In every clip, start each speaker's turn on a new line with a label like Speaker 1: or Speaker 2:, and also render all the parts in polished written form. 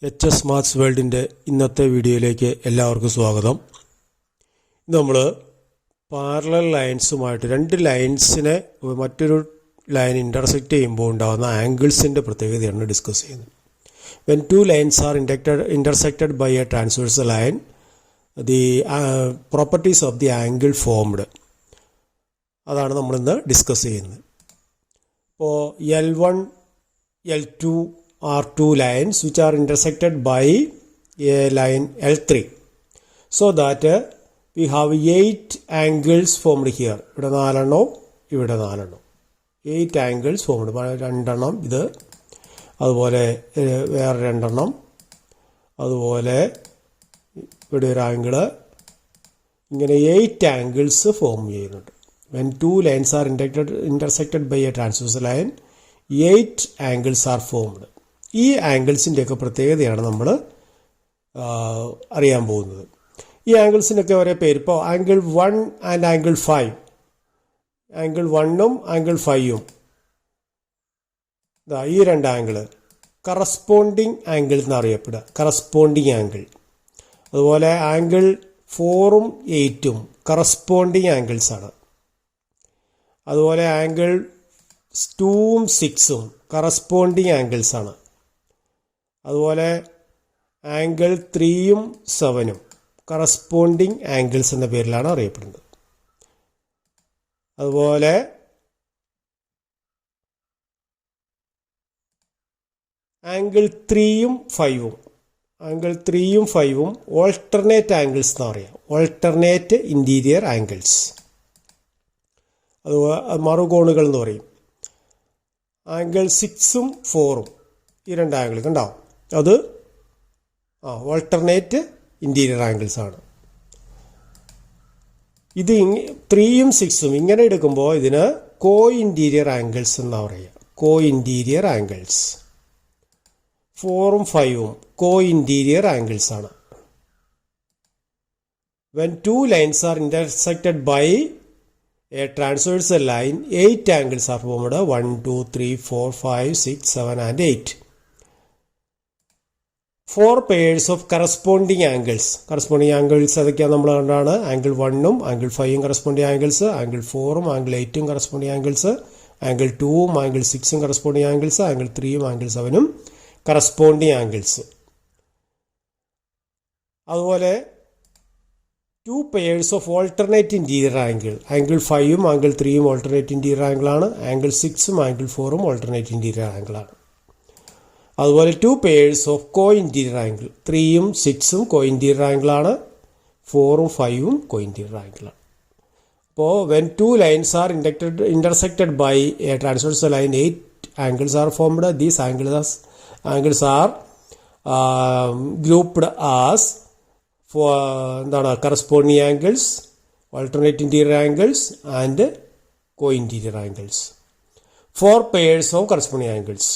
Speaker 1: HS maths വേൾഡിൻ്റെ ഇന്നത്തെ വീഡിയോയിലേക്ക് എല്ലാവർക്കും സ്വാഗതം. നമ്മൾ പാരലൽ ലൈൻസുമായിട്ട് രണ്ട് ലൈൻസിനെ മറ്റൊരു ലൈൻ ഇൻ്റർസെക്റ്റ് ചെയ്യുമ്പോൾ ഉണ്ടാകുന്ന ആംഗിൾസിൻ്റെ പ്രത്യേകതയാണ് ഡിസ്കസ് ചെയ്യുന്നത്. When two lines are intersected by a transversal line, the properties of the angle formed, അതാണ് നമ്മളിന്ന് ഡിസ്കസ് ചെയ്യുന്നത്. ഇപ്പോൾ L1, L2 are two lines which are intersected by a line L3, so that we have 8 angles formed here. ഇവിടെ 4 എണ്ണവും ഇവിടെ 4 എണ്ണവും 8 angles formed. 2 എണ്ണം ഇത്, അതുപോലെ വേറെ 2 എണ്ണം, അതുപോലെ ഇവിടെ ഒരു ആംഗിള്, ഇങ്ങനെ 8 angles ഫോം ചെയ്യുന്നുണ്ട്. When two lines are intersected by a transversal line, 8 angles are formed. ഈ ആംഗിൾസിൻ്റെയൊക്കെ പ്രത്യേകതയാണ് നമ്മൾ അറിയാൻ പോകുന്നത്. ഈ ആംഗിൾസിനൊക്കെ ഒരേ പേര്. ഇപ്പോൾ ആംഗിൾ 1 ആൻഡ് ആംഗിൾ 5, ആംഗിൾ 1ഉം ആംഗിൾ 5ഉം, ഈ രണ്ട് ആംഗിള് കറസ്പോണ്ടിങ് ആംഗിൾ എന്നറിയപ്പെടുക, കറസ്പോണ്ടിങ് ആംഗിൾ. അതുപോലെ ആംഗിൾ 4ഉം 8ഉം കറസ്പോണ്ടിങ് ആംഗിൾസാണ്. അതുപോലെ ആംഗിൾ 2ഉം 6ഉം കറസ്പോണ്ടിങ് ആംഗിൾസാണ്. അതുപോലെ ആംഗിൾ 3ഉം 7ഉം കറസ്പോണ്ടിങ് ആംഗിൾസ് എന്ന പേരിലാണ് അറിയപ്പെടുന്നത്. അതുപോലെ ആംഗിൾ 3യും 5ഉം ഓൾട്ടർനേറ്റ് ആംഗിൾസ് എന്ന് പറയാം, ഓൾട്ടർനേറ്റ് ഇൻറ്റീരിയർ ആംഗിൾസ്. അതുപോലെ മറുകോണുകൾ എന്ന് പറയും. ആംഗിൾ 6ഉം 4ഉം, ഈ രണ്ട് ആംഗിൾ കണ്ടാവും, അത് ഓൾട്ടർനേറ്റ് ഇൻറ്റീരിയർ ആംഗിൾസ് ആണ്. ഇത് 3യും 6ഉം ഇങ്ങനെ എടുക്കുമ്പോൾ ഇതിന് കോ ഇൻറ്റീരിയർ ആംഗിൾസ് എന്നാണ് പറയുക, കോ ഇൻറ്റീരിയർ ആംഗിൾസ്. 4ഉം 5ഉം കോ ഇൻറ്റീരിയർ ആംഗിൾസ് ആണ്. When two lines are intersected by a transversal line, 8 angles are formed. 1, 2, 3, 4, 5, 6, 7 and 8. 4 pairs of corresponding angles. Corresponding angles അതൊക്കെയാണ് നമ്മൾ കണ്ടാണ്. ആംഗിൾ 1ഉം ആംഗിൾ 5ഉം കറസ്പോണ്ടിങ് ആംഗിൾസ്, ആംഗിൾ 4ഉം ആംഗിൾ 8ഉം കറസ്പോണ്ടിങ് ആംഗിൾസ്, ആംഗിൾ 2ഉം angle 6ഉം കറസ്പോണ്ടിങ് ആംഗിൾസ്, ആംഗിൾ 3യും ആംഗിൾ 7ഉം കറസ്പോണ്ടിങ് ആംഗിൾസ്. അതുപോലെ 2 pairs of alternate interior angle. Angle 5ഉം ആംഗിൾ 3യും ഓൾട്ടർനേറ്റ് ഇൻറ്റീരിയർ ആംഗിളാണ്. ആംഗിൾ 6ഉം ആംഗിൾ 4ഉം ഓൾട്ടർനേറ്റ് ഇൻറ്റീരിയർ ആംഗിളാണ്. അതുപോലെ 2 pairs of co interior angle. 3യും 6ഉം കോ ഇൻറ്റീരിയർ ആംഗിളാണ്, 4ഉം 5ഉം കോ ഇൻറ്റീരിയർ ആംഗിളാണ്. അപ്പോൾ when two lines are intersected by a transversal line, 8 angles are formed. These angles are grouped as എന്താണ് corresponding angles, alternate interior angles and co interior angles. 4 pairs of corresponding angles.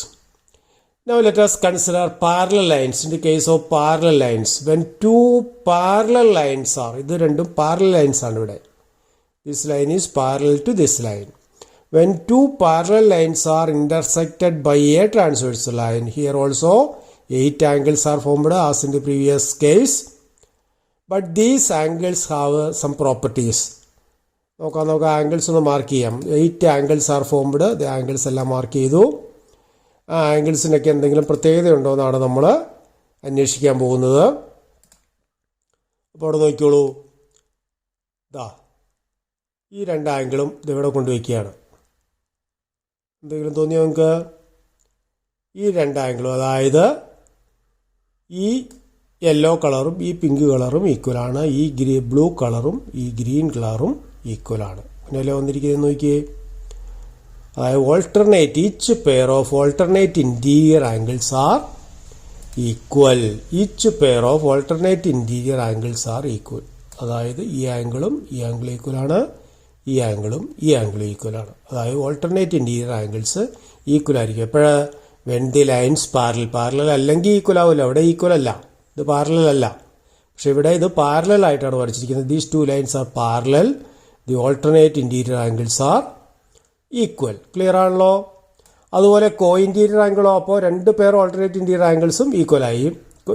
Speaker 1: Now let us consider parallel lines. In the case of parallel lines, when two parallel lines are, ഇത് രണ്ടും parallel lines ആണ് ഇവിടെ. This line is parallel to this line. When two parallel lines are intersected by a transversal line, here also 8 angles are formed as in the previous case. But these angles have some properties. നോക്കാം angles ഒന്ന് mark ചെയ്യാം. 8 angles are formed. Angles എല്ലാം mark ചെയ്തു. ആ ആംഗിൾസിനൊക്കെ എന്തെങ്കിലും പ്രത്യേകത ഉണ്ടോ എന്നാണ് നമ്മൾ അന്വേഷിക്കാൻ പോകുന്നത്. അപ്പോൾ അവിടെ നോക്കിയോളൂ, ഈ രണ്ട് ആംഗിളും ഇതിവിടെ കൊണ്ടുവയ്ക്കുകയാണ്. എന്തെങ്കിലും തോന്നിയോ നിങ്ങൾക്ക്? ഈ രണ്ട് ആംഗിളും, അതായത് ഈ യെല്ലോ കളറും ഈ പിങ്ക് കളറും ഈക്വലാണ്, ഈ ബ്ലൂ കളറും ഈ ഗ്രീൻ കളറും ഈക്വലാണ്. അങ്ങനെയല്ലേ വന്നിരിക്കുന്നത് നോക്കിയേ. അതായത് alternate, each pair of alternate interior angles are equal. Each pair of alternate interior angles are equal. അതായത് ഈ ആംഗിളും ഈ ആംഗിൾ ഈക്വലാണ്, ഈ ആംഗിളും ഈ ആംഗിളും ഈക്വലാണ്. അതായത് ഓൾട്ടർനേറ്റ് ഇൻറ്റീരിയർ ആംഗിൾസ് ഈക്വൽ ആയിരിക്കും. എപ്പോഴാ? വെൻ ദി ലൈൻസ് പാരലൽ അല്ലെങ്കിൽ ഈക്വൽ ആവില്ല. ഇവിടെ ഈക്വൽ അല്ല, ഇത് പാരലൽ അല്ല. പക്ഷെ ഇവിടെ ഇത് പാരലൽ ആയിട്ടാണ് വരച്ചിരിക്കുന്നത്. These two lines are parallel, the alternate interior angles are equal. Clear ആണല്ലോ? അതുപോലെ കോ ഇൻറ്റീരിയർ ആംഗിളോ, അപ്പോൾ രണ്ട് പേർ ഓൾട്ടർനേറ്റ് ഇൻറ്റീരിയർ ആംഗിൾസും ഈക്വലായി.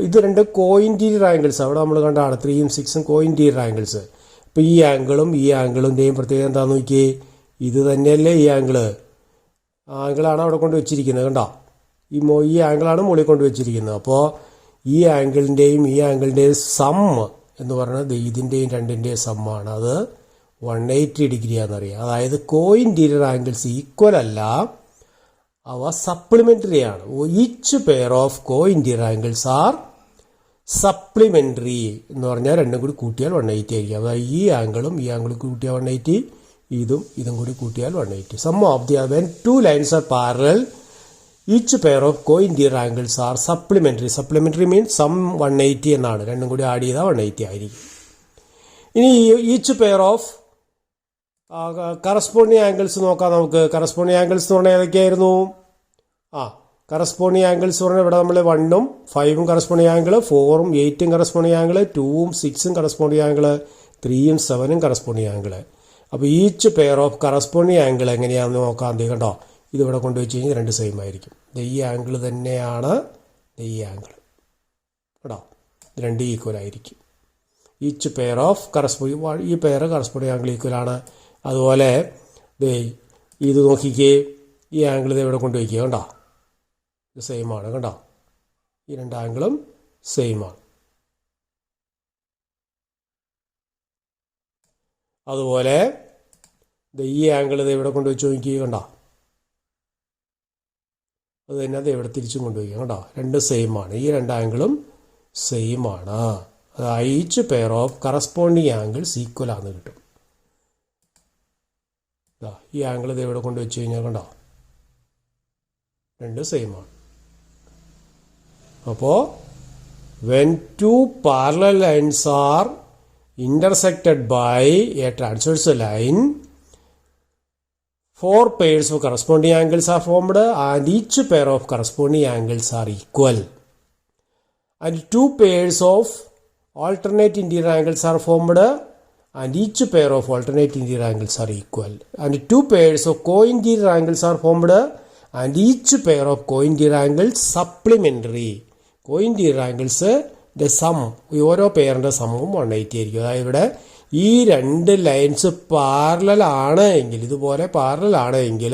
Speaker 1: ഇത് രണ്ട് കോഇൻറ്റീരിയർ ആംഗിൾസ്. അവിടെ നമ്മൾ കണ്ടാണ് 3ഉം 6ഉം കോഇൻറ്റീരിയർ ആംഗിൾസ്. ഇപ്പോൾ ഈ ആംഗിളും പ്രത്യേകം എന്താണെന്ന് നോക്കിയേ, ഇത് തന്നെയല്ലേ ഈ ആംഗിളാണ് അവിടെ കൊണ്ട് വെച്ചിരിക്കുന്നത്. കണ്ടോ, ഈ ആംഗിളാണ് മുകളിൽ കൊണ്ട് വെച്ചിരിക്കുന്നത്. അപ്പോൾ ഈ ആംഗിളിൻ്റെയും സം എന്ന് പറയുന്നത് ഇതിൻ്റെയും രണ്ടിൻ്റെയും സമ്മാണ്. അത് 180 ഡിഗ്രിയാണെന്നറിയാം. അതായത് കോഇൻറ്റീരിയർ ആംഗിൾസ് ഈക്വൽ അല്ല, അവ സപ്ലിമെൻ്ററി ആണ്. Each pair of co interior angles are supplementary എന്ന് പറഞ്ഞാൽ രണ്ടും കൂടി കൂട്ടിയാൽ 180 ആയിരിക്കും. അതായത് ഈ ആംഗിളും കൂട്ടിയാൽ 180, ഇതും കൂടി കൂട്ടിയാൽ 180. Sum of the when two lines are parallel each pair of co interior angles are supplementary means sum 180 എന്നാണ്. രണ്ടും കൂടി ആഡ് ചെയ്താൽ 180 ആയിരിക്കും. ഇനി each pair of corresponding angles നോക്കാം നമുക്ക്. കറസ്പോണ്ടിങ് ആംഗിൾസ് എന്ന് പറഞ്ഞാൽ ഏതൊക്കെയായിരുന്നു? കറസ്പോണ്ടിങ് ആംഗിൾസ് പറഞ്ഞാൽ ഇവിടെ നമ്മൾ 1ഉം 5ഉം കറസ്പോണ്ടിങ് ആംഗിൾ, 4ഉം 8ഉം കറസ്പോണ്ടിങ് ആംഗിൾ, 2ഉം 6ഉം കറസ്പോണ്ടിങ് ആംഗിൾ, 3ഉം 7ഉം കറസ്പോണ്ടിങ് ആംഗിൾ. അപ്പോൾ each pair of corresponding angle എങ്ങനെയാണെന്ന് നോക്കാം. കണ്ടോ, ഇതിവിടെ കൊണ്ടുവച്ച് കഴിഞ്ഞാൽ രണ്ട് സെയിം ആയിരിക്കും. ഈ ആംഗിൾ തന്നെയാണ് ഈ ആംഗിൾ. കേട്ടോ, രണ്ട് ഈക്വൽ ആയിരിക്കും. ഈച്ച് പെയർ ഓഫ് ഈ പെയർ കറസ്പോണ്ടിങ് ആംഗിൾ ഈക്വൽ ആണ്. അതുപോലെ ഇത് നോക്കിക്കേ, ഈ ആംഗിൾ ഇത് ഇവിടെ കൊണ്ടുവയ്ക്കുക. കണ്ടോ, ഇത് സെയിം ആണ്. കണ്ടോ, ഈ രണ്ട് ആംഗിളും സെയിം ആണ്. അതുപോലെ ഈ ആംഗിൾ ഇത് ഇവിടെ കൊണ്ടുവച്ച് നോക്കിക്കുക. കണ്ടോ, അത് തന്നെ അത് ഇവിടെ തിരിച്ചും കൊണ്ടുവയ്ക്കുക. കണ്ടോ, രണ്ട് സെയിം ആണ്. ഈ രണ്ട് ആംഗിളും സെയിം ആണ്. അതായത് each pair of corresponding angles equal ആണെന്ന് കിട്ടും. ഈ ആംഗിൾ ഇത് ഇവിടെ കൊണ്ട് വെച്ച് കഴിഞ്ഞാൽ കണ്ടോ, രണ്ട് സെയിം ആണ്. അപ്പോൾ when two parallel lines are intersected by a transversal line, 4 pairs of corresponding angles are formed and each pair of corresponding angles are equal. And 2 pairs of alternate interior angles are formed and each pair of alternate interior angles are equal. And 2 pairs of co-interior angles are formed and each pair of co-interior angles supplementary. Co-interior angles the sum, ഓരോ പെയറിൻ്റെ സമ്മും 180 ആയിരിക്കും. അതായത് ഇവിടെ ഈ രണ്ട് lines parallel ആണ് എങ്കിൽ, ഇതുപോലെ parallel ആണ് എങ്കിൽ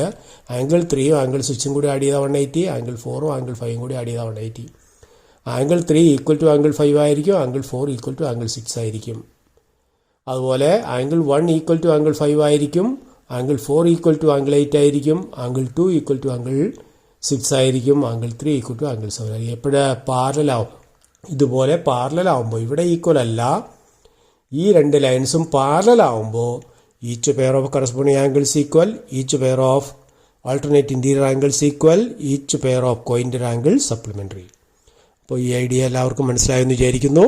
Speaker 1: ആംഗിൾ 3ഉം ആംഗിൾ 6ഉം കൂടി ആഡ് ചെയ്താൽ 180, ആംഗിൾ 4ഉം ആംഗിൾ 5ഉം കൂടി ആഡ് ചെയ്താൽ 180. ആംഗിൾ 3 ഈക്വൽ ടു ആംഗിൾ 5 ആയിരിക്കും, ആംഗിൾ 4 ഈക്വൽ ടു ആംഗിൾ 6 ആയിരിക്കും. അതുപോലെ ആംഗിൾ 1 ഈക്വൽ ടു ആംഗിൾ 5 ആയിരിക്കും, ആംഗിൾ 4 ഈക്വൽ ടു ആംഗിൾ 8 ആയിരിക്കും, ആംഗിൾ 2 ഈക്വൽ ടു ആംഗിൾ 6 ആയിരിക്കും, ആംഗിൾ 3 ഈക്വൽ ടു ആംഗിൾ 7 ആയിരിക്കും. എപ്പോഴും പാരലാവും. ഇതുപോലെ പാരലാവുമ്പോൾ ഇവിടെ ഈക്വൽ അല്ല, ഈ രണ്ട് ലൈൻസും പാരലാവുമ്പോൾ each pair of corresponding angles equal, each pair of alternate interior angles equal, each pair of co interior angle supplementary. അപ്പോൾ ഈ ഐഡിയ എല്ലാവർക്കും മനസ്സിലായെന്ന് വിചാരിക്കുന്നു.